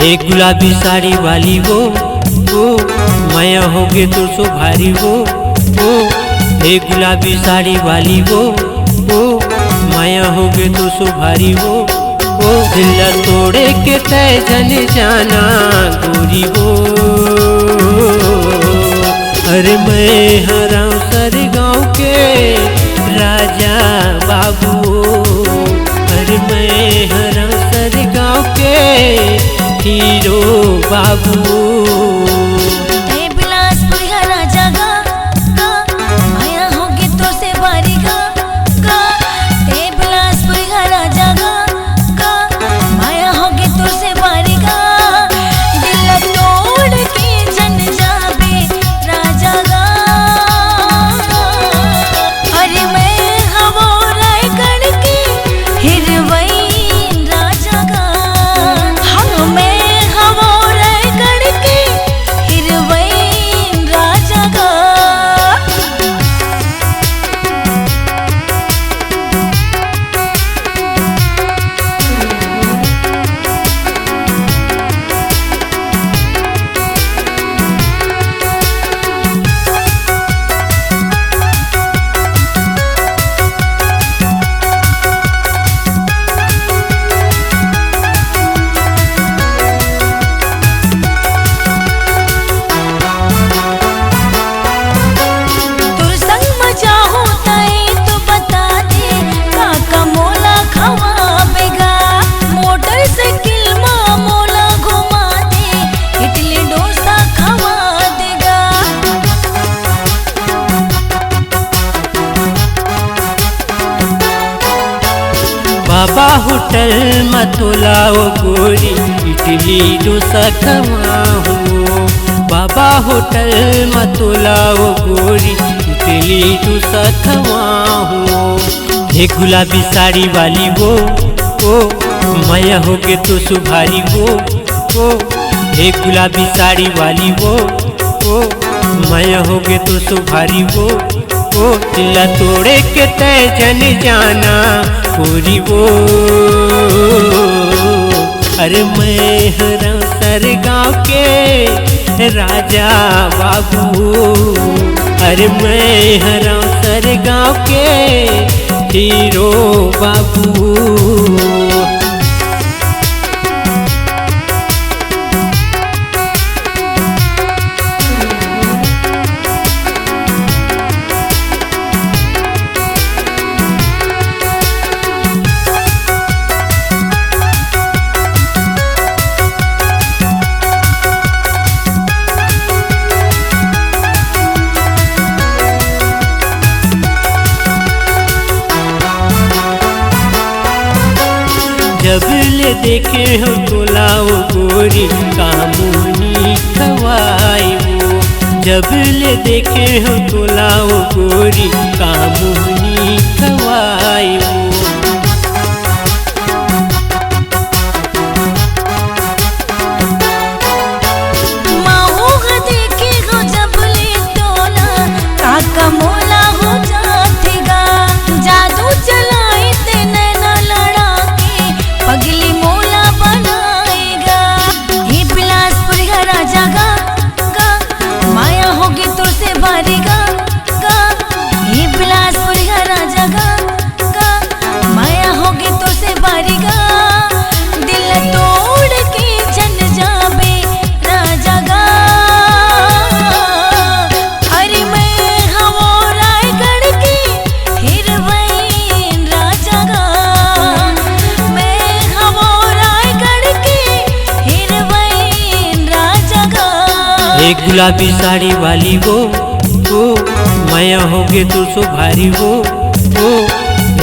एक गुलाबी साड़ी वाली वो माया होगे तो सो भारी वो एक गुलाबी साड़ी वाली वो माया होगे तो सो भारी वो दिल तोड़े के तय जन जाना गोरी वो। अरे मैं हरा सर गाँव के राजा बाबू, अरे मैं हरा सर गाँव के हीरो बाबू। बाबा होटल मतुलाओ गोरी इडली डोसा खवाओ, बाबा होटल मतुलाओ गोरी इडली डोसा खवाओ। एक गुलाबी साड़ी वाली वो माया होगे तो सुभारी वो एक गुलाबी साड़ी वाली वो माया होगे तो सुभारी वो दिल तोड़े के तय जन जाना गोरी वो। अरे मैं हरा सर गाँव के राजा बाबू, अरे मैं हरा सर गाँव के हीरो बाबू। जब ले देखे हो तोलाओ गोरी कामुनी खवाई वो, जब ले देखे हो तोलाओ गोरी कामुनी खवाई वो। काका मोला हो जातेगा, जादू चलाई ते नैना लड़ा के पगली मोला बनाएगा। ये बिलासपुर का राजा गा माया होगी तो से भारी गा ये बिलासपुर का राजा गा माया होगी तो से भारी गा। दिल तोड़ के जन जाबे राजा गा। एक गुलाबी साड़ी वाली वो माया होगे तो सो भारी वो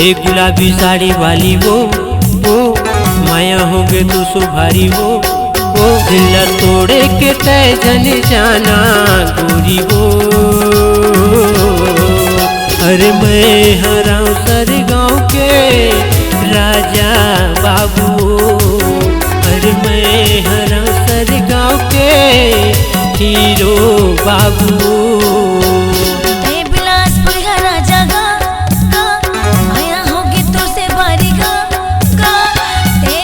एक गुलाबी साड़ी वाली वो माया होगे तो सो भारी वो दिल तोड़े के तय जन जाना गोरी वो। अरे मैं हरा सर गाँव के राजा बाबू, अरे मैं हरा सर गाँव के हीरो बाबू। बिलासपुर का राजा गा माया होगी तो से भारी गा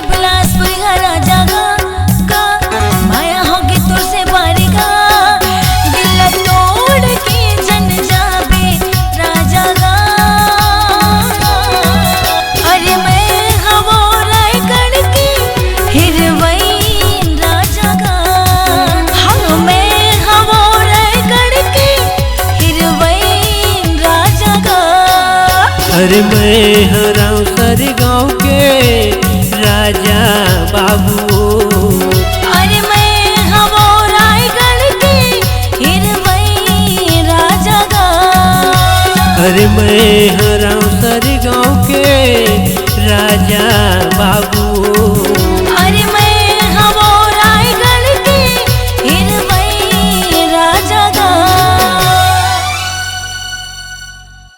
बिलासपुर का राजा गा अरे मैं हराऊं सर गाँव के राजा बाबू। अरे मैं हवो रायगढ़ के हिरवई राजा गा। अरे मैं हराऊं सर गाँव के राजा